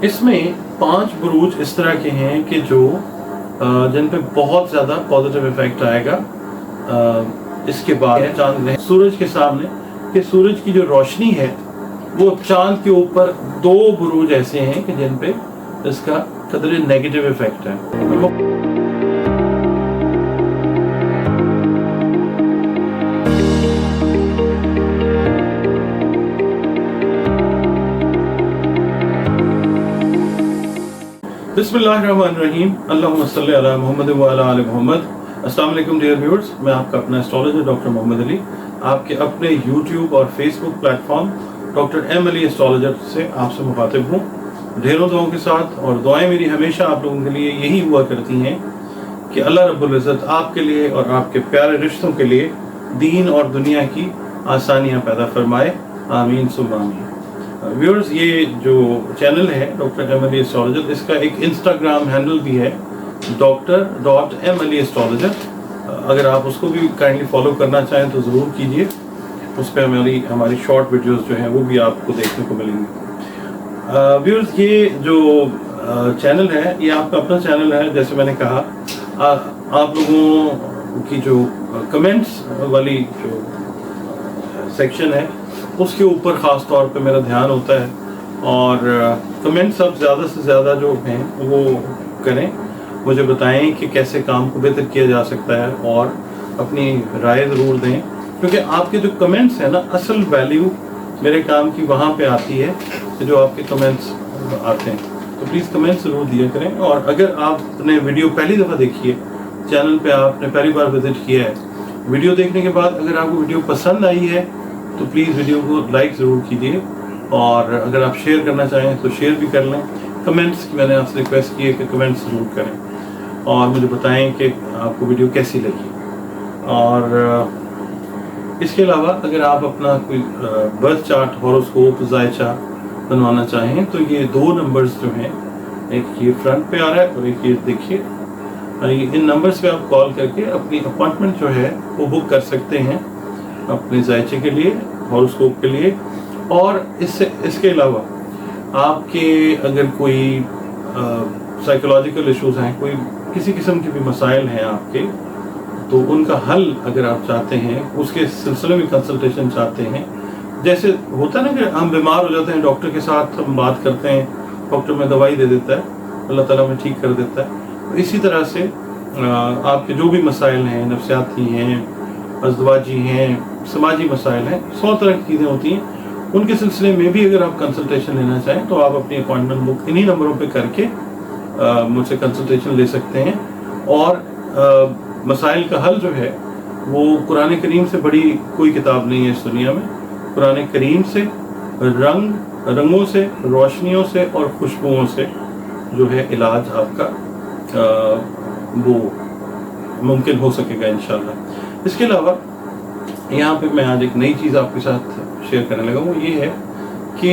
इसमें 5 बुरूज इस तरह के हैं कि जो जिन पे बहुत ज़्यादा पॉजिटिव इफेक्ट आएगा। इसके बाद चांद ग्रहण सूरज के सामने, कि सूरज की जो रोशनी है वो चांद के ऊपर 2 बुरूज ऐसे हैं कि जिन पे इसका कदरे नेगेटिव इफेक्ट है। बिस्मिल्लाहिर्रहमानिर्रहीम, अल्लाहुम्मा सल्ली अला मुहम्मद व अला आलि मुहम्मद। अस्सलाम वालेकुम डियर व्यूअर्स, मैं आपका अपना एस्ट्रोलॉजर डॉक्टर मोहम्मद अली आपके अपने यूट्यूब और Facebook platform doctor M Ali astrologer से आपसे मुखातिब हूँ ढेरों दुआओं के साथ। और दुआएं मेरी हमेशा आप लोगों के लिए यही हुआ करती हैं कि अल्लाह रब्बुल इज़्ज़त आपके लिए और आपके प्यारे रिश्तों के लिए दीन और दुनिया की आसानियाँ पैदा फरमाए, आमीन सुम्मा आमीन। व्यूअर्स, ये जो चैनल है डॉक्टर एम अली एस्ट्रोलॉजर, इसका एक इंस्टाग्राम हैंडल भी है Dr.M.Ali.Astrologer। अगर आप उसको भी काइंडली फॉलो करना चाहें तो ज़रूर कीजिए। उस पर हमारी शॉर्ट वीडियोस जो हैं वो भी आपको देखने को मिलेंगी। व्यूअर्स, ये जो चैनल है ये आपका अपना चैनल है। जैसे मैंने कहा, आप लोगों की जो कमेंट्स वाली जो सेक्शन है उसके ऊपर ख़ास तौर पे मेरा ध्यान होता है, और कमेंट्स आप ज़्यादा से ज़्यादा जो हैं वो करें, मुझे बताएं कि कैसे काम को बेहतर किया जा सकता है, और अपनी राय ज़रूर दें, क्योंकि आपके जो कमेंट्स हैं ना, असल वैल्यू मेरे काम की वहाँ पे आती है कि जो आपके कमेंट्स आते हैं। तो प्लीज़ कमेंट्स ज़रूर दिया करें। और अगर आपने वीडियो पहली दफ़ा देखी है, चैनल पे आपने पहली बार विजिट किया है, वीडियो देखने के बाद अगर आपको वीडियो पसंद आई है तो प्लीज़ वीडियो को लाइक ज़रूर कीजिए, और अगर आप शेयर करना चाहें तो शेयर भी कर लें। कमेंट्स की मैंने आपसे रिक्वेस्ट की है कि कमेंट्स ज़रूर करें और मुझे बताएं कि आपको वीडियो कैसी लगी। और इसके अलावा अगर आप अपना कोई बर्थ चार्ट, हॉरोस्कोप, जायचा बनवाना चाहें तो ये 2 नंबर्स जो हैं, एक ये फ्रंट पे आ रहा है और एक ये देखिए, इन नंबर्स पे आप कॉल करके अपनी अपॉइंटमेंट जो है वो बुक कर सकते हैं अपने जायचे के लिए, हॉरोस्कोप के लिए। और इसके अलावा आपके अगर कोई साइकोलॉजिकल इश्यूज हैं, कोई किसी किस्म के भी मसाइल हैं आपके, तो उनका हल अगर आप चाहते हैं, उसके सिलसिले में कंसल्टेशन चाहते हैं, जैसे होता है ना कि हम बीमार हो जाते हैं, डॉक्टर के साथ हम बात करते हैं, डॉक्टर में दवाई दे देता है, अल्लाह ताला में ठीक कर देता है। तो इसी तरह से आपके जो भी मसाइल हैं, नफ्सियाती हैं, अज़दवाजी हैं, समाजी मसाइल हैं, 100 तरह की चीज़ें होती हैं, उनके सिलसिले में भी अगर आप कंसल्टेशन लेना चाहें तो आप अपनी अपॉइंटमेंट बुक इन्हीं नंबरों पे करके मुझसे कंसल्टेशन ले सकते हैं। और मसाइल का हल जो है वो कुरान करीम से बड़ी कोई किताब नहीं है इस दुनिया में। कुरान करीम से, रंगों से, रोशनियों से और खुशबुओं से जो है इलाज आपका वो मुमकिन हो सकेगा इंशाल्लाह। इसके अलावा यहाँ पे मैं आज एक नई चीज़ आपके साथ शेयर करने लगा हूँ, ये है कि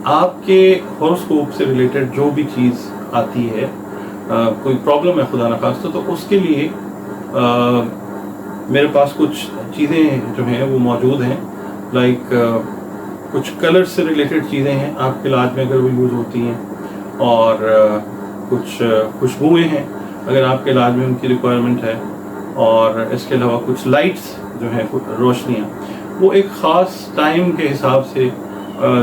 आपके हॉरोस्कोप से रिलेटेड जो भी चीज़ आती है, कोई प्रॉब्लम है खुदा न खास्ता, तो उसके लिए मेरे पास कुछ चीज़ें जो हैं वो मौजूद हैं। लाइक कुछ कलर से रिलेटेड चीज़ें हैं आपके इलाज में अगर वो यूज़ होती हैं, और कुछ खुशबुएँ हैं अगर आपके इलाज में उनकी रिक्वायरमेंट है, और इसके अलावा कुछ लाइट्स जो हैं, रोशनियाँ, वो एक ख़ास टाइम के हिसाब से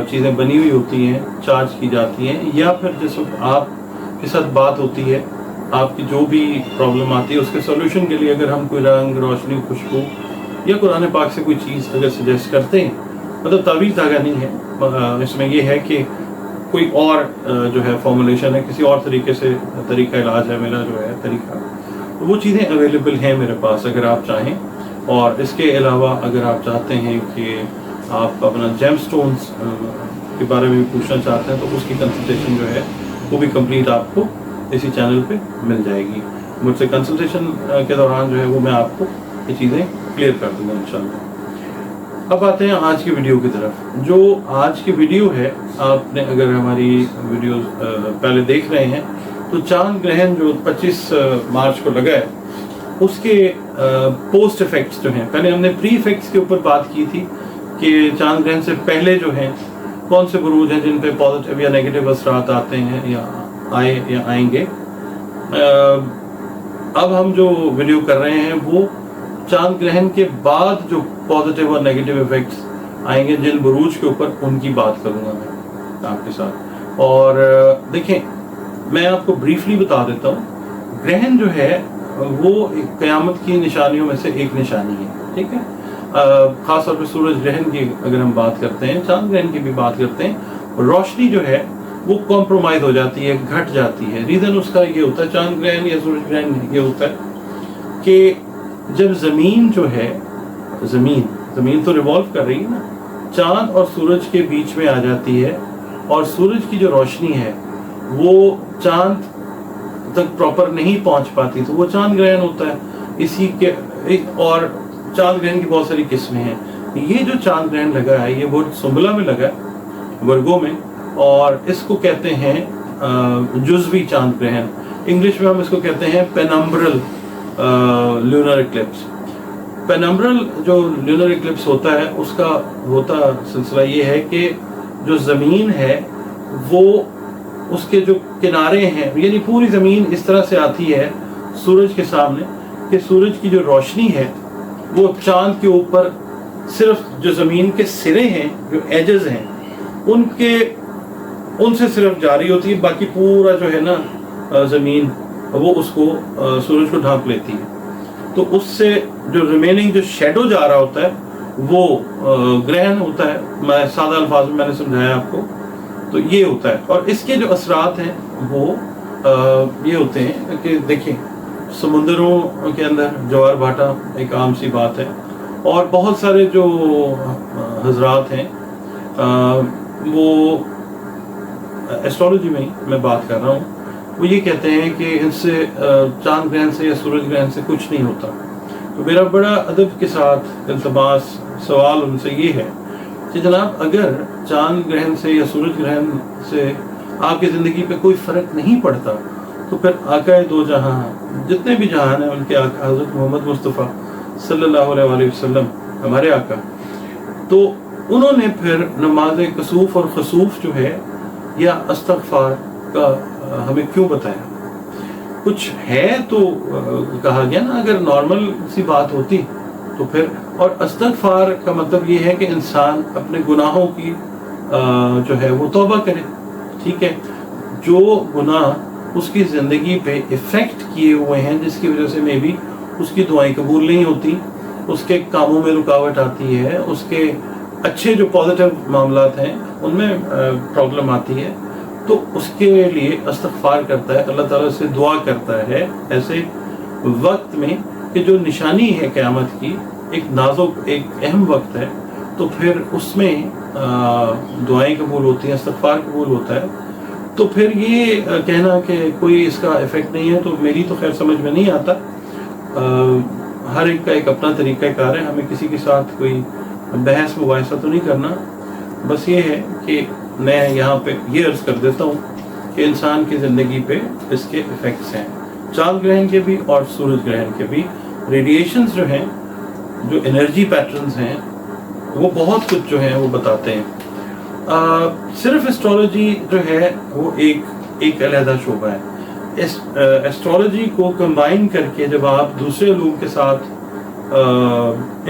चीज़ें बनी हुई होती हैं, चार्ज की जाती हैं, या फिर जिस आपके साथ बात होती है, आपकी जो भी प्रॉब्लम आती है उसके सॉल्यूशन के लिए अगर हम कोई रंग, रोशनी, खुशबू या कुरान पाक से कोई चीज़ अगर सजेस्ट करते हैं, मतलब तावीज़ धागा नहीं है, इसमें यह है कि कोई और जो है फॉर्मुलेशन है, किसी और तरीके से तरीका इलाज है मेरा जो है तरीका, तो वो चीज़ें अवेलेबल हैं मेरे पास अगर आप चाहें। और इसके अलावा अगर आप चाहते हैं कि आप अपना जेम स्टोन्स के बारे में भी पूछना चाहते हैं तो उसकी कंसल्टेशन जो है वो भी कंप्लीट आपको इसी चैनल पे मिल जाएगी। मुझसे कंसल्टेशन के दौरान जो है वो मैं आपको ये चीज़ें क्लियर कर दूँगा इंशाल्लाह। अब आते हैं आज की वीडियो की तरफ। जो आज की वीडियो है, आपने अगर हमारी वीडियो पहले देख रहे हैं तो चांद ग्रहण जो 25 मार्च को लगा है उसके पोस्ट इफेक्ट्स जो हैं, पहले हमने प्री इफेक्ट्स के ऊपर बात की थी कि चांद ग्रहण से पहले जो हैं कौन से बुरूज हैं जिन पे पॉजिटिव या नेगेटिव असरात आते हैं या आए या आएंगे। अब हम जो वीडियो कर रहे हैं वो चांद ग्रहण के बाद जो पॉजिटिव और नेगेटिव इफेक्ट्स आएंगे जिन बुरूज के ऊपर, उनकी बात करूंगा मैं आपके साथ। और देखें, मैं आपको ब्रीफली बता देता हूँ, ग्रहण जो है वो एक क़यामत की निशानियों में से एक निशानी है, ठीक है। खास तौर पर सूरज ग्रहण की अगर हम बात करते हैं, चांद ग्रहण की भी बात करते हैं, रोशनी जो है वो कॉम्प्रोमाइज हो जाती है, घट जाती है। रीज़न उसका ये होता है, चांद ग्रहण या सूरज ग्रहण ये होता है कि जब ज़मीन जो है, ज़मीन तो रिवॉल्व कर रही है ना, चांद और सूरज के बीच में आ जाती है और सूरज की जो रोशनी है वो चांद तक प्रॉपर नहीं पहुंच पाती, तो वो चांद ग्रहण होता है। इसी के और चांद ग्रहण की बहुत सारी किस्में हैं। ये जो चांद ग्रहण लगा है ये बहुत सुंबला में लगा है, वर्गो में, और इसको कहते हैं जुज़वी चांद ग्रहण। इंग्लिश में हम इसको कहते हैं पेनम्ब्रल ल्यूनर इक्लिप्स। पेनम्ब्रल जो ल्यूनर इक्लिप्स होता है उसका होता सिलसिला ये है कि जो ज़मीन है वो उसके जो किनारे हैं, यानी पूरी ज़मीन इस तरह से आती है सूरज के सामने कि सूरज की जो रोशनी है वो चांद के ऊपर सिर्फ जो ज़मीन के सिरे हैं, जो एजेस हैं, उनसे सिर्फ जारी होती है। बाकी पूरा जो है ना ज़मीन वो उसको सूरज को ढांक लेती है। तो उससे जो रिमेनिंग जो शेडो जा रहा होता है वो ग्रहण होता है। मैं सादा अल्फाज में मैंने समझाया आपको, तो ये होता है। और इसके जो असरात हैं वो ये होते हैं कि देखिए, समुंदरों के अंदर ज्वार भाटा एक आम सी बात है, और बहुत सारे जो हजरात हैं वो एस्ट्रोलॉजी में ही मैं बात कर रहा हूँ, वो ये कहते हैं कि इनसे चांद ग्रहण से या सूरज ग्रहण से कुछ नहीं होता। तो मेरा बड़ा अदब के साथ इल्तमास सवाल उनसे ये है कि जनाब, अगर चांद ग्रहण से या सूरज ग्रहण से आपकी ज़िंदगी पे कोई फ़र्क नहीं पड़ता, तो फिर आका दो जहां, जितने भी जहान हैं, उनके आका हज़रत मोहम्मद मुस्तफ़ा सल्लल्लाहु अलैहि वसल्लम, हमारे आका, तो उन्होंने फिर नमाज कसूफ और खसूफ जो है या इस्तग़फ़ार का हमें क्यों बताया? कुछ है तो कहा गया ना, अगर नॉर्मल सी बात होती तो फिर। और इस्तग़फ़ार का मतलब ये है कि इंसान अपने गुनाहों की जो है वो तौबा करे, ठीक है। जो गुनाह उसकी ज़िंदगी पे इफ़ेक्ट किए हुए हैं, जिसकी वजह से मे बी उसकी दुआएं कबूल नहीं होती, उसके कामों में रुकावट आती है, उसके अच्छे जो पॉजिटिव मामलात हैं उनमें प्रॉब्लम आती है, तो उसके लिए इस्तग़फ़ार करता है, अल्लाह ताला से दुआ करता है ऐसे वक्त में कि जो निशानी है क़यामत की, एक नाजुक एक अहम वक्त है, तो फिर उसमें दुआएं कबूल होती हैं, इस्तग़फ़ार कबूल होता है। तो फिर ये कहना कि कोई इसका इफ़ेक्ट नहीं है, तो मेरी तो खैर समझ में नहीं आता। हर एक का एक अपना तरीक़ाकार है, हमें किसी के साथ कोई बहस मुबाहिसा तो नहीं करना। बस ये है कि मैं यहाँ पे ये अर्ज़ कर देता हूँ कि इंसान की ज़िंदगी पे इसके इफ़ेक्ट्स हैं, चांद ग्रहण के भी और सूरज ग्रहण के भी। रेडिएशंस जो हैं, जो एनर्जी पैटर्न्स हैं, वो बहुत कुछ जो है वो बताते हैं। सिर्फ एस्ट्रोलॉजी जो है वो एक अलहदा शोबा है। एस्ट्रोलॉजी को कंबाइन करके जब आप दूसरे लोगों के साथ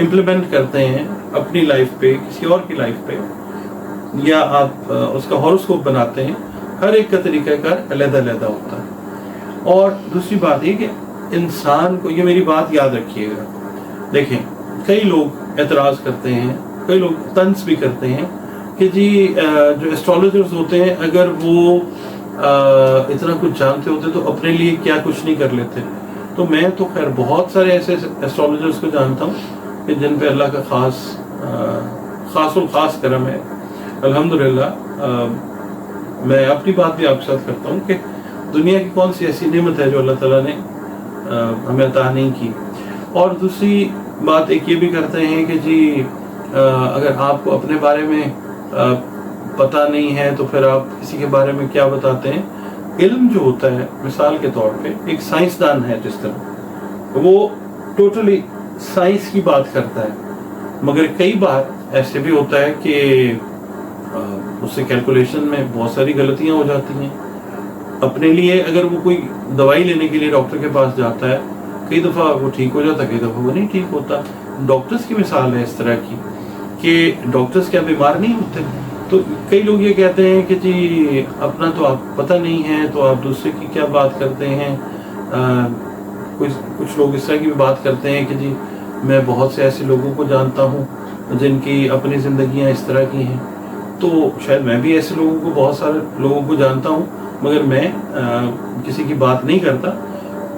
इम्प्लीमेंट करते हैं अपनी लाइफ पे, किसी और की लाइफ पे, या आप उसका हॉरोस्कोप बनाते हैं, हर एक का तरीक़ाकार अलग-अलग होता है। और दूसरी बात ये कि इंसान को, ये मेरी बात याद रखिएगा, देखें कई लोग एतराज़ करते हैं, कई लोग तंज भी करते हैं कि जी जो एस्ट्रोलॉजर्स होते हैं अगर वो इतना कुछ जानते होते तो अपने लिए क्या कुछ नहीं कर लेते। तो मैं तो खैर बहुत सारे ऐसे एस्ट्रोलॉजर्स को जानता हूँ कि जिन पे अल्लाह का ख़ास करम है, अल्हम्दुलिल्लाह। मैं अपनी बात भी आपके साथ करता हूँ कि दुनिया की कौन सी ऐसी नेमत है जो अल्लाह ताला ने हमें अता नहीं की। और दूसरी बात एक ये भी करते हैं कि जी अगर आपको अपने बारे में पता नहीं है तो फिर आप किसी के बारे में क्या बताते हैं। इल्म जो होता है, मिसाल के तौर पे एक साइंसदान है, जिस तरह वो टोटली साइंस की बात करता है, मगर कई बार ऐसे भी होता है कि اس سے کیلکولیشن میں بہت ساری غلطیاں ہو جاتی ہیں. اپنے لیے اگر وہ کوئی دوائی لینے کے لیے ڈاکٹر کے پاس جاتا ہے, کئی دفعہ وہ ٹھیک ہو جاتا ہے, کئی دفعہ وہ نہیں ٹھیک ہوتا. ڈاکٹرز کی مثال ہے اس طرح کی کہ ڈاکٹرز کیا بیمار نہیں ہوتے. تو کئی لوگ یہ کہتے ہیں کہ جی اپنا تو آپ پتہ نہیں ہے تو آپ دوسرے کی کیا بات کرتے ہیں. کچھ لوگ اس طرح کی بھی بات کرتے ہیں کہ جی میں بہت سے ایسے لوگوں کو جانتا ہوں جن کی اپنی زندگیاں اس طرح کی ہیں. تو شاید میں بھی ایسے لوگوں کو, بہت سارے لوگوں کو جانتا ہوں, مگر میں کسی کی بات نہیں کرتا.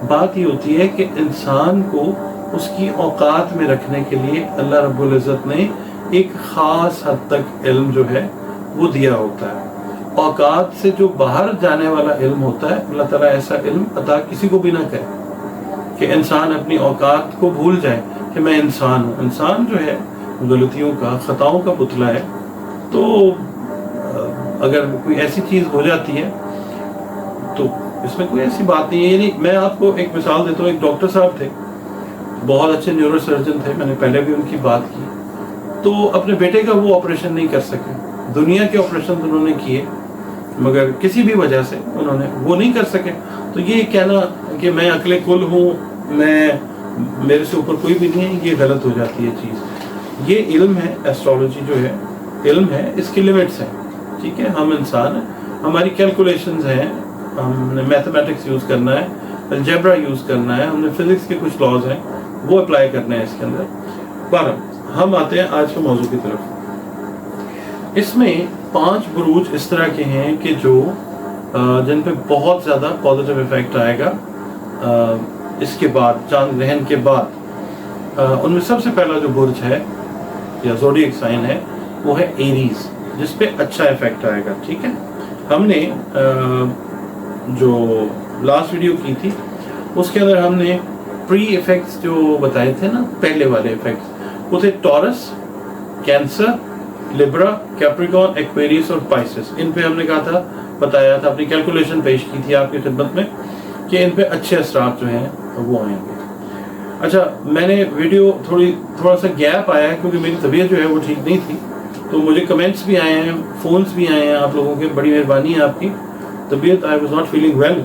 بات یہ ہوتی ہے کہ انسان کو اس کی اوقات میں رکھنے کے لیے اللہ رب العزت نے ایک خاص حد تک علم جو ہے وہ دیا ہوتا ہے. اوقات سے جو باہر جانے والا علم ہوتا ہے, اللہ تعالیٰ ایسا علم عطا کسی کو بھی نہ کرے کہ انسان اپنی اوقات کو بھول جائے کہ میں انسان ہوں. انسان جو ہے غلطیوں کا, خطاؤں کا پتلا ہے. تو اگر کوئی ایسی چیز ہو جاتی ہے تو اس میں کوئی ایسی بات نہیں ہے. یعنی میں آپ کو ایک مثال دیتا ہوں. ایک ڈاکٹر صاحب تھے, بہت اچھے نیورو سرجن تھے, میں نے پہلے بھی ان کی بات کی. تو اپنے بیٹے کا وہ آپریشن نہیں کر سکے. دنیا کے آپریشن انہوں نے کیے مگر کسی بھی وجہ سے انہوں نے وہ نہیں کر سکے. تو یہ کہنا کہ میں عقل کل ہوں, میرے سے اوپر کوئی بھی نہیں ہے, یہ غلط ہو جاتی ہے چیز. یہ علم ہے, ایسٹرولوجی جو ہے علم ہے, اس کی لیمٹس ہیں. ٹھیک ہے, ہم انسان ہیں, ہماری کیلکولیشنز ہیں, ہم نے میتھمیٹکس یوز کرنا ہے, الجبرا یوز کرنا ہے, ہم نے فزکس کے کچھ لاز ہیں وہ اپلائی کرنے ہیں اس کے اندر. پر ہم آتے ہیں آج کے موضوع کی طرف. اس میں 5 بروج اس طرح کے ہیں کہ جو جن پہ بہت زیادہ پازیٹیو ایفیکٹ آئے گا اس کے بعد, چاند گرہن کے بعد. ان میں سب سے پہلا جو برج ہے یا زوڈیک سائن ہے وہ ہے ایریز, جس پہ اچھا ایفیکٹ آئے گا. ٹھیک ہے, ہم نے جو لاسٹ ویڈیو کی تھی اس کے اندر ہم نے پری ایفیکٹس جو بتائے تھے نا, پہلے والے ایفیکٹس, وہ تھے ٹورس, کینسر, لیبرا, کیپریکون, ایکویریس اور پائسس. ان پہ ہم نے کہا تھا, بتایا تھا, اپنی کیلکولیشن پیش کی تھی آپ کی خدمت میں کہ ان پہ اچھے اثرات جو ہیں وہ آئیں گے. اچھا, میں نے ویڈیو تھوڑا سا گیپ آیا ہے کیونکہ میری طبیعت جو ہے وہ ٹھیک نہیں تھی. تو مجھے کمنٹس بھی آئے ہیں, فونس بھی آئے ہیں آپ لوگوں کے, بڑی مہربانی ہے آپ کی. طبیعت I was not feeling well,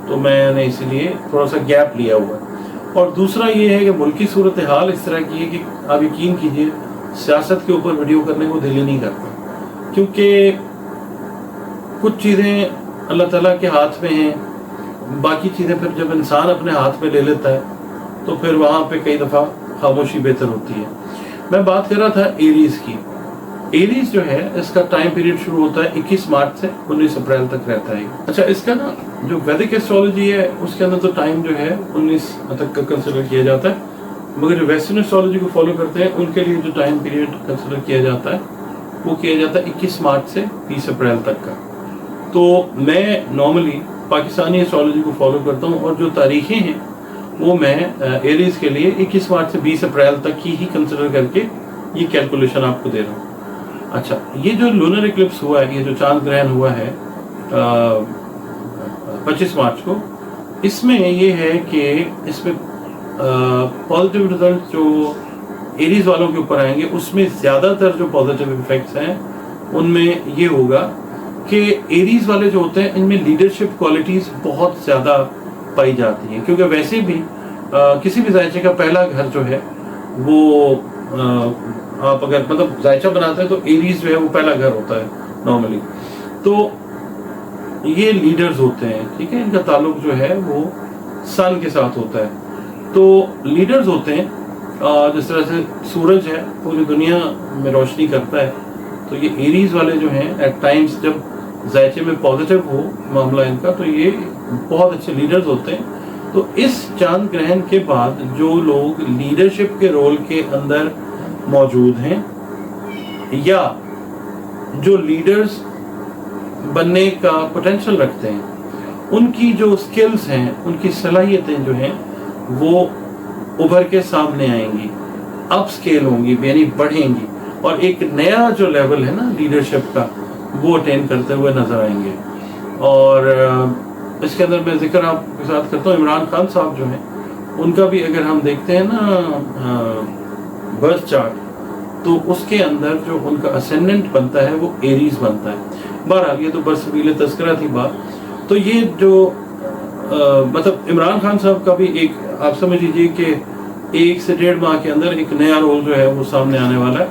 تو میں نے اسی لیے تھوڑا سا گیپ لیا ہوا ہے. اور دوسرا یہ ہے کہ ملکی صورتحال اس طرح کی ہے کہ آپ یقین کیجئے سیاست کے اوپر ویڈیو کرنے کو دل ہی نہیں کرتا, کیونکہ کچھ چیزیں اللہ تعالیٰ کے ہاتھ میں ہیں, باقی چیزیں پھر جب انسان اپنے ہاتھ میں لے لیتا ہے تو پھر وہاں پہ کئی دفعہ خاموشی بہتر ہوتی ہے. میں بات کر رہا تھا ایریز کی. ایریز جو ہے اس کا ٹائم پیریڈ شروع ہوتا ہے 21 مارچ سے 19 اپریل تک رہتا ہے. اچھا, اس کا نا جو ویدک ایسٹرولوجی ہے اس کے اندر تو ٹائم جو ہے 19 تک کا کنسیڈر کیا جاتا ہے, مگر جو ویسٹرن ایسٹرولوجی کو فالو کرتے ہیں ان کے لیے جو ٹائم پیریڈ کنسیڈر کیا جاتا ہے وہ کیا جاتا ہے 21 مارچ سے 20 اپریل تک کا. تو میں نارملی پاکستانی ایسٹرولوجی کو فالو کرتا ہوں اور جو تاریخیں ہیں وہ میں ایریز کے لیے 21 مارچ سے 20 اپریل تک کی ہی کنسیڈر کر کے یہ کیلکولیشن آپ کو دے رہا ہوں. اچھا, یہ جو لونر ایکلپس ہوا ہے, یہ جو چاند گرہن ہوا ہے 25 مارچ کو, اس میں یہ ہے کہ اس میں پازیٹیو رزلٹ جو ایریز والوں کے اوپر آئیں گے اس میں زیادہ تر جو پازیٹیو ایفیکٹس ہیں ان میں یہ ہوگا کہ ایریز والے جو ہوتے ہیں ان میں لیڈرشپ کوالٹیز بہت زیادہ پائی جاتی ہیں. کیونکہ ویسے بھی کسی بھی ذائچے کا پہلا گھر جو ہے وہ آپ اگر مطلب ذائچہ بناتے ہیں تو ایریز جو ہے وہ پہلا گھر ہوتا ہے نارملی. تو یہ لیڈرز ہوتے ہیں, ٹھیک ہے, ان کا تعلق جو ہے وہ سن کے ساتھ ہوتا ہے. تو لیڈرز ہوتے ہیں, جس طرح سے سورج ہے پوری دنیا میں روشنی کرتا ہے, تو یہ ایریز والے جو ہیں ایٹ ٹائمز جب ذائچے میں پازیٹیو ہو معاملہ ان کا تو یہ بہت اچھے لیڈرز ہوتے ہیں. تو اس چاند گرہن کے بعد جو لوگ لیڈرشپ کے رول کے اندر موجود ہیں یا جو لیڈرز بننے کا پوٹینشل رکھتے ہیں, ان کی جو سکلز ہیں, ان کی صلاحیتیں جو ہیں وہ ابھر کے سامنے آئیں گی, اپ سکیل ہوں گی, یعنی بڑھیں گی, اور ایک نیا جو لیول ہے نا لیڈرشپ کا وہ اٹین کرتے ہوئے نظر آئیں گے. اور اس کے اندر میں ذکر آپ کے ساتھ کرتا ہوں, عمران خان صاحب جو ہیں ان کا بھی اگر ہم دیکھتے ہیں نا برتھ چارٹ, तो उसके अंदर जो उनका असेंडेंट बनता है वो एरीज बनता है। बहरहाल ये तो बरसबील तस्करा थी बात। तो ये जो मतलब इमरान खान साहब का भी एक आप समझ लीजिए कि 1 से 1.5 माह के अंदर एक नया रोल जो है वो सामने आने वाला है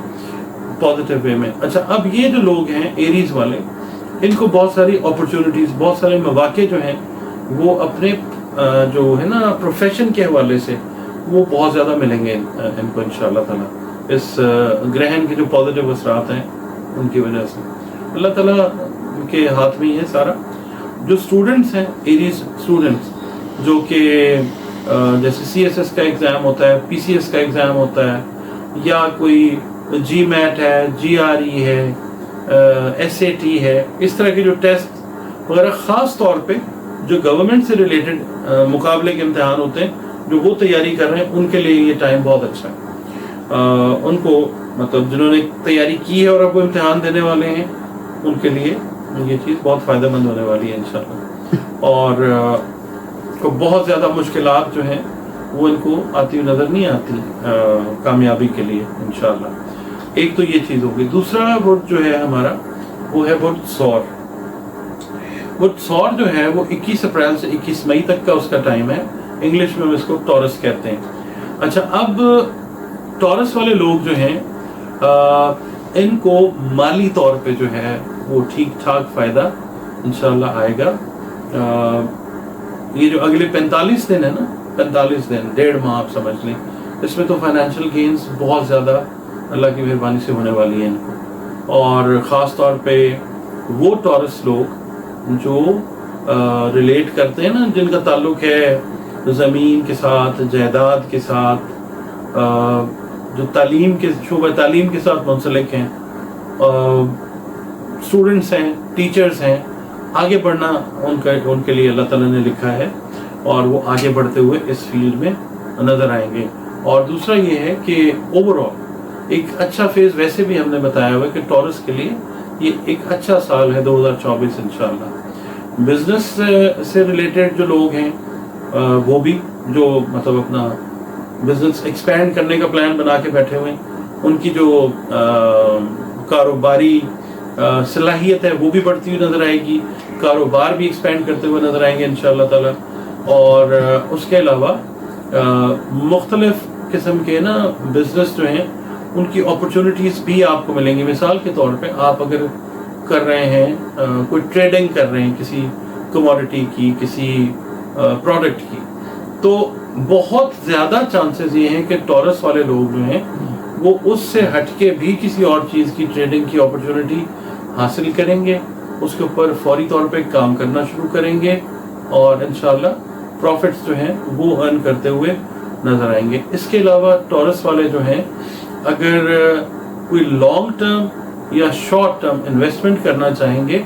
पॉजिटिव वे में। अच्छा, अब ये जो लोग हैं एरीज वाले, इनको बहुत सारी अपॉर्चुनिटीज, बहुत सारे मौके जो हैं वो अपने जो है ना प्रोफेशन के हवाले से वो बहुत ज़्यादा मिलेंगे इनको इंशाअल्लाह ताला, इस ग्रहण के जो पॉजिटिव असरात हैं उनकी वजह से। अल्लाह ताला के हाथ में ही है सारा। जो स्टूडेंट्स हैं एरीज स्टूडेंट्स, जो कि जैसे CSS का एग्ज़ाम होता है, PCS का एग्ज़ाम होता है, या कोई GMAT है, GRE है, SAT है, इस तरह के जो टेस्ट वगैरह ख़ास तौर पे जो गवर्नमेंट से रिलेटेड मुकाबले के इम्तिहान होते हैं, जो वो तैयारी कर रहे हैं, उनके लिए ये टाइम बहुत अच्छा है। उनको मतलब जिन्होंने तैयारी की है और अब वो इम्तिहान देने वाले हैं, उनके लिए ये चीज़ बहुत फ़ायदेमंद होने वाली है इंशाल्लाह। और को बहुत ज़्यादा मुश्किलात जो हैं वो इनको आती हुई नज़र नहीं आती कामयाबी के लिए इंशाल्लाह। एक तो ये चीज़ होगी। दूसरा वुड जो है हमारा वो है वुड सौर। वुड सौर जो है वो 21 अप्रैल से 21 मई तक का उसका टाइम है। इंग्लिश में इसको टॉरस कहते हैं। अच्छा, अब टॉरस वाले लोग जो हैं इनको माली तौर पे जो है वो ठीक ठाक फ़ायदा इंशाल्लाह आएगा। ये जो अगले 45 दिन है ना, 45 दिन 1.5 माह आप समझ लें, इसमें तो फाइनेंशियल गेन्स बहुत ज़्यादा अल्लाह की मेहरबानी से होने वाली है इनको। और ख़ास तौर पे वो टॉरस लोग जो रिलेट करते हैं ना, जिनका ताल्लुक़ है ज़मीन के साथ, जायदाद के साथ, जो तालीम के शोबा तालीम के साथ मुंसलिक हैं, स्टूडेंट्स हैं, टीचर्स हैं, आगे बढ़ना उनके लिए अल्लाह ताला ने लिखा है और वो आगे बढ़ते हुए इस फील्ड में नज़र आएंगे। और दूसरा ये है कि ओवरऑल एक अच्छा फेज़ वैसे भी हमने बताया हुआ है कि टॉरस के लिए ये एक अच्छा साल है 2024 इंशाल्लाह। बिजनेस से रिलेटेड जो लोग हैं वो भी जो मतलब अपना बिजनेस एक्सपैंड करने का प्लान बना के बैठे हुए हैं, उनकी जो कारोबारी सलाहियत है वो भी बढ़ती हुई नज़र आएगी, कारोबार भी एक्सपैंड करते हुए नज़र आएंगे इंशाल्लाह ताला। और उसके अलावा मुख्तलिफ किस्म के ना बिजनेस जो हैं उनकी अपॉर्चुनिटीज़ भी आपको मिलेंगी। मिसाल के तौर पे आप अगर कर रहे हैं कोई ट्रेडिंग कर रहे हैं किसी कमोडिटी की, किसी प्रोडक्ट की, तो बहुत ज़्यादा चांसेस ये हैं कि टॉरस वाले लोग जो हैं वो उससे हटके भी किसी और चीज़ की ट्रेडिंग की अपॉर्चुनिटी हासिल करेंगे, उसके ऊपर फौरी तौर पे काम करना शुरू करेंगे और इंशाल्लाह प्रॉफिट्स जो हैं वो अर्न करते हुए नज़र आएंगे। इसके अलावा टॉरस वाले जो हैं अगर कोई लॉन्ग टर्म या शॉर्ट टर्म इन्वेस्टमेंट करना चाहेंगे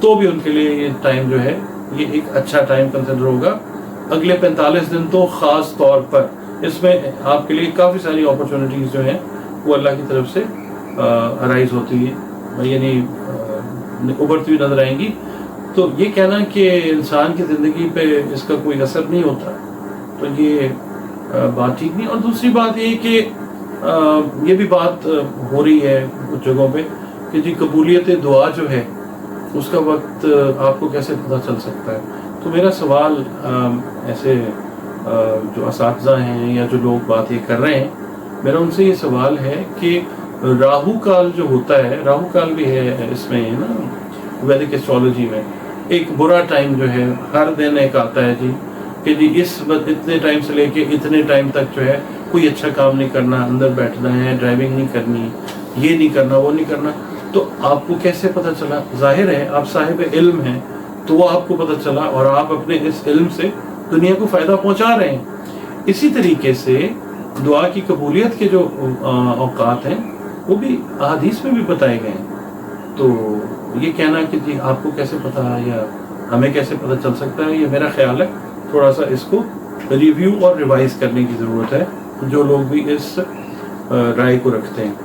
तो भी उनके लिए ये टाइम जो है ये एक अच्छा टाइम कंसिडर होगा। अगले 45 दिन तो ख़ास तौर पर इसमें आपके लिए काफ़ी सारी अपॉर्चुनिटीज़ जो हैं वो अल्लाह की तरफ से अराइज होती है, यानी उभरती हुई नज़र आएंगी। तो ये कहना कि इंसान की ज़िंदगी पे इसका कोई असर नहीं होता, तो ये बात ठीक नहीं। और दूसरी बात ये कि ये भी बात हो रही है कुछ जगहों पे कि जी कबूलियत दुआ जो है उसका वक्त आपको कैसे पता चल सकता है। तो मेरा सवाल ऐसे जो असातिज़ा हैं या जो लोग बात ये कर रहे हैं, मेरा उनसे ये सवाल है कि राहु काल जो होता है, राहु काल भी है इसमें है ना वैदिक एस्ट्रोलॉजी में, एक बुरा टाइम जो है हर दिन एक आता है जी कि जी इतने टाइम से लेके इतने टाइम तक जो है कोई अच्छा काम नहीं करना, अंदर बैठना है, ड्राइविंग नहीं करनी, ये नहीं करना, वो नहीं करना। तो आपको कैसे पता चला? जाहिर है आप साहिब इल्म हैं तो वो आपको पता चला और आप अपने इस इल्म से दुनिया को फ़ायदा पहुंचा रहे हैं। इसी तरीके से दुआ की कबूलियत के जो औकात हैं वो भी अहादीस में भी बताए गए हैं। तो ये कहना कि जी आपको कैसे पता या हमें कैसे पता चल सकता है, ये मेरा ख्याल है थोड़ा सा इसको रिव्यू और रिवाइज करने की ज़रूरत है जो लोग भी इस राय को रखते हैं।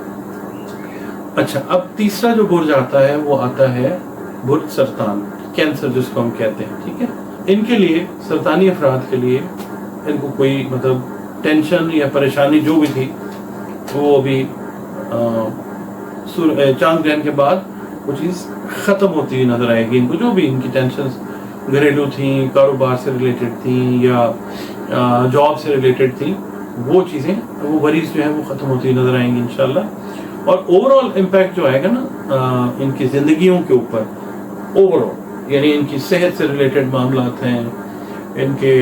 अच्छा, अब तीसरा जो बुर्ज आता है वो आता है बुर्ज सरतान, कैंसर जिसको हम कहते हैं, ठीक है। इनके लिए, सरतानी अफराद के लिए, इनको कोई मतलब टेंशन या परेशानी जो भी थी वो अभी चांद ग्रहण के बाद वो चीज़ ख़त्म होती हुई नज़र आएगी इनको, जो भी इनकी टेंशन्स घरेलू थी, कारोबार से रिलेटेड थी या जॉब से रिलेटेड थी, वो चीज़ें, वो वरीज जो है वो ख़त्म होती हुई नज़र आएंगी इंशाल्लाह। और ओवरऑल इम्पैक्ट जो आएगा ना इनकी ज़िंदगियों के ऊपर, ओवरऑल यानी इनकी सेहत से रिलेटेड मामलात हैं, इनके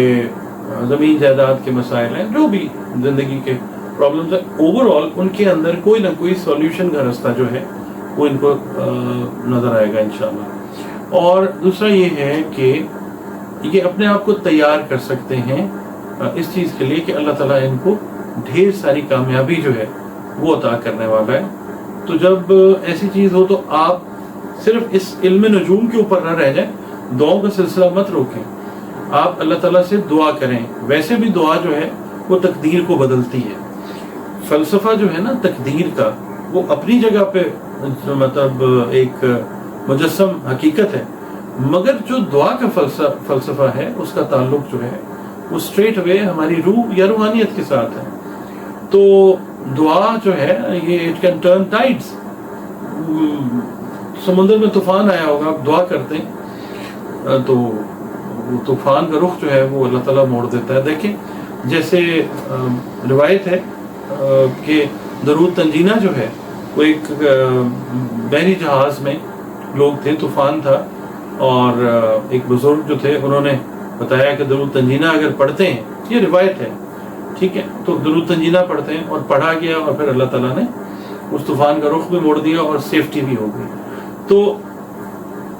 ज़मीन जायदाद के मसाइल हैं, जो भी ज़िंदगी के प्रॉब्लम्स है, ओवरऑल उनके अंदर कोई ना कोई सॉल्यूशन का रास्ता जो है वो इनको नज़र आएगा इंशाल्लाह। और दूसरा ये है कि ये अपने आप को तैयार कर सकते हैं इस चीज़ के लिए कि अल्लाह ताला इनको ढेर सारी कामयाबी जो है वो अता करने वाला है। तो जब ऐसी चीज़ हो तो आप सिर्फ इस इल्म नजूम के ऊपर न रह जाए, दुआओं का सिलसिला मत रोकें, आप अल्लाह ताला से दुआ करें। वैसे भी दुआ जो है वो तकदीर को बदलती है। फ़लसफ़ा जो है ना तकदीर का, वो अपनी जगह पे मतलब एक मुजस्सम हकीकत है, मगर जो दुआ का फ़लसफ़ा है उसका ताल्लुक जो है वो स्ट्रेट वे हमारी रूह या रूहानियत के साथ है। तो दुआ जो है ये इट कैन टर्न टाइड्स। समुद्र में तूफान आया होगा, आप दुआ करते हैं तो तूफान का रुख जो है वो अल्लाह ताला मोड़ देता है। देखिए जैसे रिवायत है कि दरूद तंजीना जो है वो एक बहरी जहाज़ में लोग थे, तूफान था, और एक बुजुर्ग जो थे उन्होंने बताया कि दरूद तंजीना अगर पढ़ते हैं, ये रिवायत है, ठीक है, तो दरूद तंजीना पढ़ते हैं, और पढ़ा गया और फिर अल्लाह ताला ने उस तूफान का रुख भी मोड़ दिया और सेफ्टी भी हो गई। तो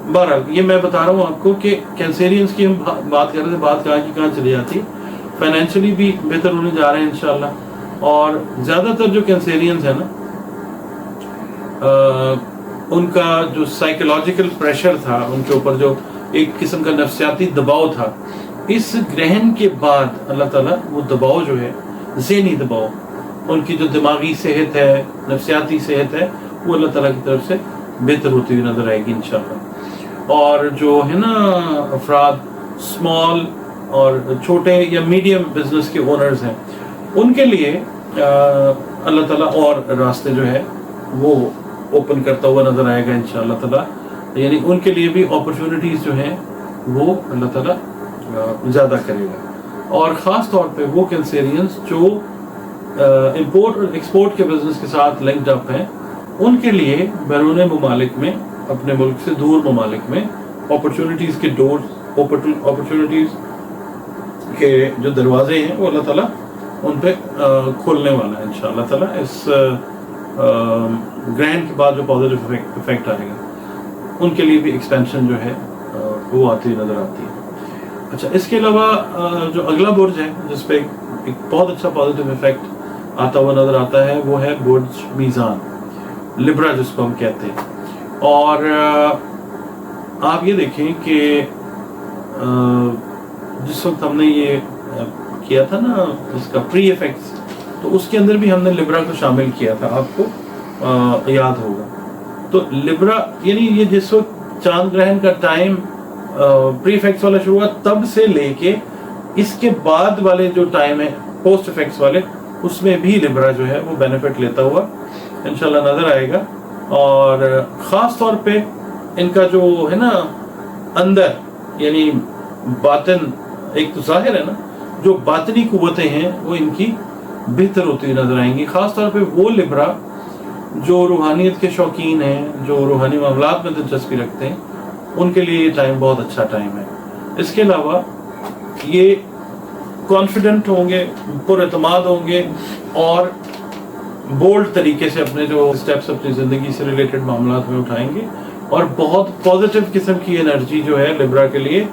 बहरहाल ये मैं बता रहा हूँ आपको कि कैंसेरियंस की हम बात कर रहे थे, बात कहाँ की कहाँ चली जाती, फाइनेंशियली भी बेहतर होने जा रहे हैं इंशाल्लाह। और ज़्यादातर जो कैंसेरियंस है ना उनका जो साइकोलॉजिकल प्रेशर था उनके ऊपर, जो एक किस्म का नफ्सियाती दबाव था, इस ग्रहण के बाद अल्लाह ताला वो दबाव जो है, ज़हनी दबाव, उनकी जो दिमागी सेहत है, नफ्सियाती सेहत है, वो अल्लाह ताला की तरफ से बेहतर होती हुई नज़र आएगी इंशाल्लाह। और जो है ना अफराद स्मॉल और छोटे या मीडियम बिजनेस के ओनर्स हैं, उनके लिए अल्लाह ताला और रास्ते जो है वो ओपन करता हुआ नज़र आएगा इंशाअल्लाह ताला। यानी उनके लिए भी अपॉर्चुनिटीज़ जो हैं वो अल्लाह ताला ज़्यादा करेगा। और ख़ास तौर पे वो कैंसेरियंस जो इंपोर्ट और एक्सपोर्ट के बिजनेस के साथ लिंक्ड अप हैं, उनके लिए बैरून ममालिक में, अपने मुल्क से दूर ममालिक में अपॉर्चुनिटीज़ के डोर, अपॉर्चुनिटीज़ के जो दरवाजे हैं वो अल्लाह ताला उन पे खोलने वाला है इंशाअल्लाह ताला। इस ग्रहण के बाद जो पॉजिटिव इफेक्ट आएगा उनके लिए भी एक्सपेंशन जो है वो आती नज़र आती है। अच्छा, इसके अलावा जो अगला बुर्ज है जिस पे एक बहुत अच्छा पॉजिटिव इफेक्ट आता हुआ नज़र आता है वो है बुर्ज मीज़ान, लिब्रा जिसको हम कहते हैं। और आप ये देखें कि जिस वक्त हमने ये किया था ना इसका प्री इफेक्ट्स, तो उसके अंदर भी हमने लिब्रा को शामिल किया था, आपको याद होगा। तो लिब्रा यानी ये जिस वक्त चांद ग्रहण का टाइम प्री इफेक्ट्स वाला शुरू हुआ, तब से लेके इसके बाद वाले जो टाइम है पोस्ट इफेक्ट्स वाले, उसमें भी लिब्रा जो है वो बेनिफिट लेता हुआ इंशाल्लाह नज़र आएगा। और ख़ास तौर पे इनका जो है ना अंदर यानी बातिन, एक तो जाहिर है ना जो बातनी कुव्वतें हैं वो इनकी बेहतर होती नज़र आएंगी। ख़ास तौर पे वो लिब्रा जो रूहानियत के शौकीन हैं, जो रूहानी मामलात में दिलचस्पी रखते हैं, उनके लिए ये टाइम बहुत अच्छा टाइम है। इसके अलावा ये कॉन्फिडेंट होंगे, पुरएतमाद होंगे और बोल्ड तरीके से अपने जो स्टेप्स अपनी ज़िंदगी से रिलेटेड मामलात में उठाएंगे, और बहुत पॉजिटिव किस्म की एनर्जी जो है लिब्रा के लिए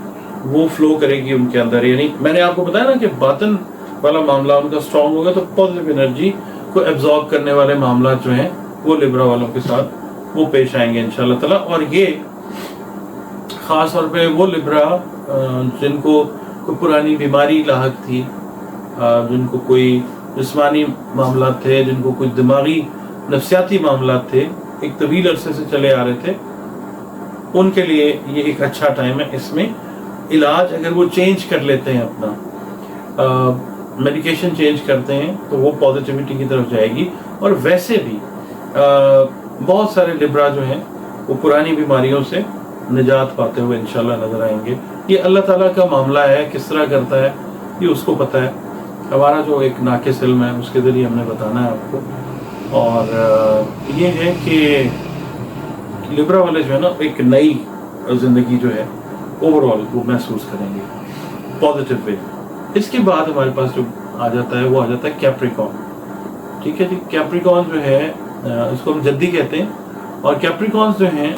वो फ्लो करेगी उनके अंदर। यानी मैंने आपको बताया ना कि बातन वाला मामला उनका स्ट्रॉन्ग होगा, तो पॉजिटिव एनर्जी को एब्जॉर्ब करने वाले मामला जो हैं वो लिब्रा वालों के साथ वो पेश आएंगे इंशाल्लाह ताला। और ये ख़ास तौर पे वो लिब्रा जिनको कोई पुरानी बीमारी लाहक थी, जिनको कोई जिस्मानी मामला थे, जिनको कोई दिमागी नफ्सियाती मामला थे, एक तवील अरसे से चले आ रहे थे, उनके लिए ये एक अच्छा टाइम है। इसमें इलाज अगर वो चेंज कर लेते हैं, अपना मेडिकेशन चेंज करते हैं, तो वो पॉजिटिविटी की तरफ जाएगी। और वैसे भी बहुत सारे लिब्रा जो हैं वो पुरानी बीमारियों से निजात पाते हुए इंशाल्लाह नजर आएंगे। ये अल्लाह ताला का मामला है, किस तरह करता है ये उसको पता है। हमारा जो एक नाकिस इल्म है उसके ज़रिए हमने बताना है आपको। और ये है कि लिब्रा वाले जो है ना एक नई ज़िंदगी जो है ओवरऑल वो महसूस करेंगे पॉजिटिव वे। इसके बाद हमारे पास जो आ जाता है वो आ जाता है कैप्रिकॉर्न। ठीक है जी, कैप्रिकॉर्न जो है इसको हम जद्दी कहते हैं। और कैप्रिकॉर्न जो हैं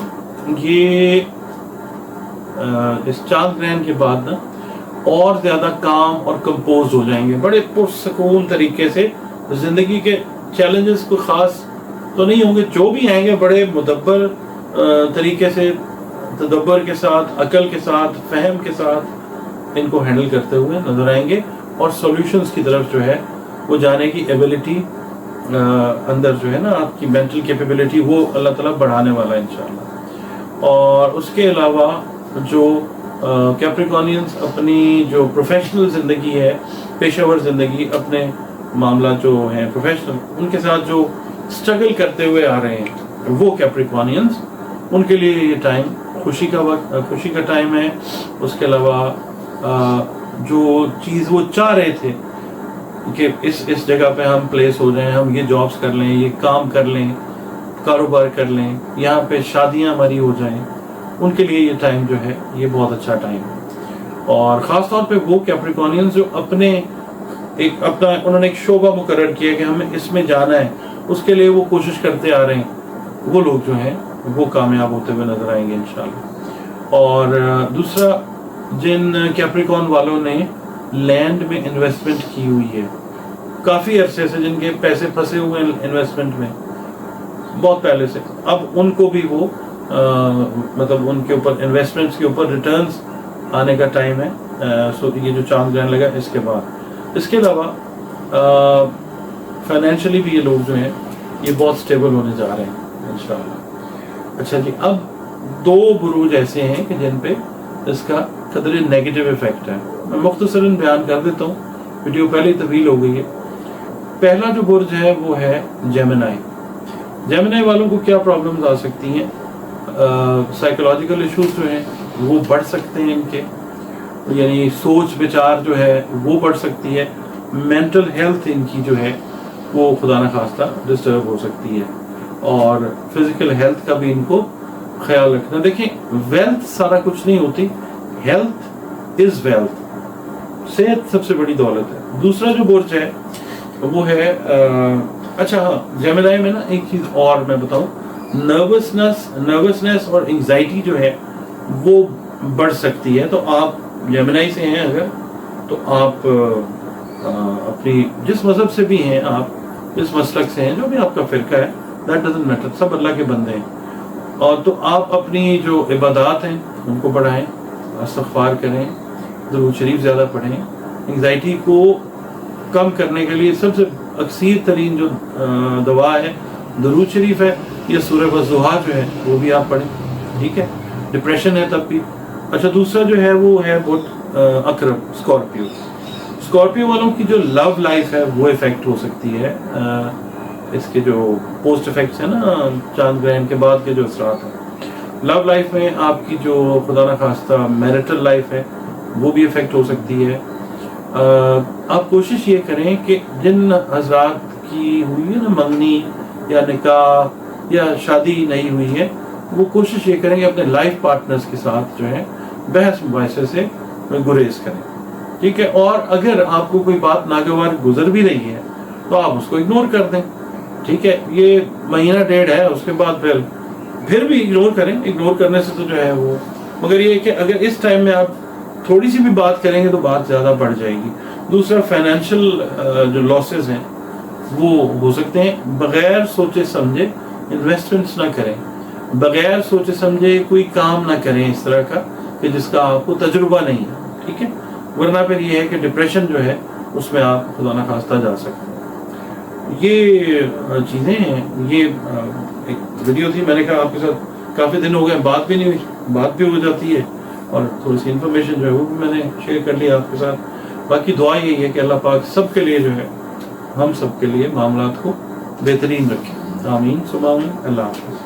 ये इस चांद ग्रहण के बाद ना और ज़्यादा काम और कंपोज हो जाएंगे, बड़े पुरसकून तरीके से। ज़िंदगी के चैलेंजेस को ख़ास तो नहीं होंगे, जो भी आएंगे बड़े मुदब्बर तरीके से, तदब्बर के साथ, अकल के साथ, फहम के साथ इनको हैंडल करते हुए नजर आएंगे। और सॉल्यूशंस की तरफ जो है वो जाने की एबिलिटी अंदर जो है ना आपकी मेंटल कैपेबिलिटी वो अल्लाह ताला बढ़ाने वाला है इंशाल्लाह। और उसके अलावा जो कैप्रिकॉर्नियंस अपनी जो प्रोफेशनल ज़िंदगी है, पेशेवर ज़िंदगी, अपने मामला जो हैं प्रोफेशनल, उनके साथ जो स्ट्रगल करते हुए आ रहे हैं वो कैप्रिकॉर्नियंस, उनके लिए ये टाइम खुशी का वक्त, खुशी का टाइम है। उसके अलावा जो चीज़ वो चाह रहे थे कि इस जगह पे हम प्लेस हो जाएं, हम ये जॉब्स कर लें, ये काम कर लें, कारोबार कर लें, यहाँ पे शादियाँ हमारी हो जाएं, उनके लिए ये टाइम जो है ये बहुत अच्छा टाइम है। और ख़ास तौर पे वो कैप्रिकॉर्नियंस जो अपने उन्होंने एक शोबा मुकर्रर किया कि हमें इसमें जाना है, उसके लिए वो कोशिश करते आ रहे हैं, वो लोग जो हैं वो कामयाब होते हुए नजर आएंगे इंशाल्लाह। और दूसरा, जिन कैप्रिकॉर्न वालों ने लैंड में इन्वेस्टमेंट की हुई है काफ़ी अरसे से, जिनके पैसे फंसे हुए हैं इन्वेस्टमेंट में बहुत पहले से, अब उनको भी वो मतलब उनके ऊपर इन्वेस्टमेंट्स के ऊपर रिटर्न्स आने का टाइम है। सो ये जो चांद ग्रहण लगा इसके बाद। इसके अलावा फाइनेंशियली भी ये लोग जो हैं ये बहुत स्टेबल होने जा रहे हैं इंशाल्लाह। अच्छा जी, अब दो बुरूज ऐसे हैं कि जिन पे इसका कदरे नेगेटिव इफेक्ट है। मैं मुख्तसरन बयान कर देता हूँ, वीडियो पहले ही तवील हो गई है। पहला जो बुर्ज है वो है जेमिनाई। जेमिनाई वालों को क्या प्रॉब्लम्स आ सकती हैं? साइकोलॉजिकल इश्यूज जो हैं वो बढ़ सकते हैं इनके, यानी सोच विचार जो है वो बढ़ सकती है। मेंटल हेल्थ इनकी जो है वो खुदा न खास्ता डिस्टर्ब हो सकती है। और फिजिकल हेल्थ का भी इनको ख्याल रखना। देखिए, वेल्थ सारा कुछ नहीं होती, हेल्थ इज वेल्थ। सेहत सबसे बड़ी दौलत है। दूसरा जो बुर्ज है वो है अच्छा हाँ, जेमिनाई में ना एक चीज़ और मैं बताऊं, नर्वसनेस और एंजाइटी जो है वो बढ़ सकती है। तो आप जेमिनाई से हैं अगर, तो आप अपनी जिस मजहब से भी हैं, आप जिस मसलक से हैं, जो भी आपका फ़िरका है, दैट डजंट मैटर, सब अल्लाह के बंदे हैं। और तो आप अपनी जो इबादत हैं उनको बढ़ाएं, इस्तिग़फ़ार करें, दुरूद शरीफ ज़्यादा पढ़ें। एंजाइटी को कम करने के लिए सबसे अक्सीर तरीन जो दवा है दुरूद शरीफ है, या सूरह वज़्ज़ुहा जो है वो भी आप पढ़ें, ठीक है। डिप्रेशन है तब भी। अच्छा, दूसरा जो है वो है बहुत अकरब स्कॉर्पियो वालों की जो लव लाइफ है वो इफ़ेक्ट हो सकती है। इसके जो पोस्ट इफेक्ट्स हैं ना चांद ग्रहण के बाद के जो असरात हैं, लव लाइफ में आपकी जो खुदा न खास्ता मैरिटल लाइफ है वो भी इफ़ेक्ट हो सकती है। आप कोशिश ये करें कि जिन हजरात की हुई है ना मंगनी या निकाह या शादी नहीं हुई है, वो कोशिश ये करें कि अपने लाइफ पार्टनर्स के साथ जो है बहस मुबाहिसे से गुरेज करें, ठीक है। और अगर आपको कोई बात नागवार गुजर भी रही है तो आप उसको इग्नोर कर दें, ठीक है। ये महीना डेढ़ है, उसके बाद फिर भी इग्नोर करें। इग्नोर करने से तो जो है वो, मगर ये कि अगर इस टाइम में आप थोड़ी सी भी बात करेंगे तो बात ज़्यादा बढ़ जाएगी। दूसरा, फाइनेंशियल जो लॉसेस हैं वो हो सकते हैं। बगैर सोचे समझे इन्वेस्टमेंट्स ना करें, बगैर सोचे समझे कोई काम ना करें इस तरह का कि जिसका आपको तजुर्बा नहीं है, ठीक है। वरना फिर ये है कि डिप्रेशन जो है उसमें आप खुदा न खास्ता जा सकते हैं। ये चीज़ें हैं। ये एक वीडियो थी, मैंने कहा आपके साथ काफ़ी दिन हो गए बात भी नहीं हुई, बात भी हो जाती है, और थोड़ी सी इन्फॉर्मेशन जो है वो भी मैंने शेयर कर लिया आपके साथ। बाकी दुआ यही है कि अल्लाह पाक सबके लिए जो है, हम सब के लिए मामलात को बेहतरीन रखें। آمین صبح آمین. اللہ حافظ.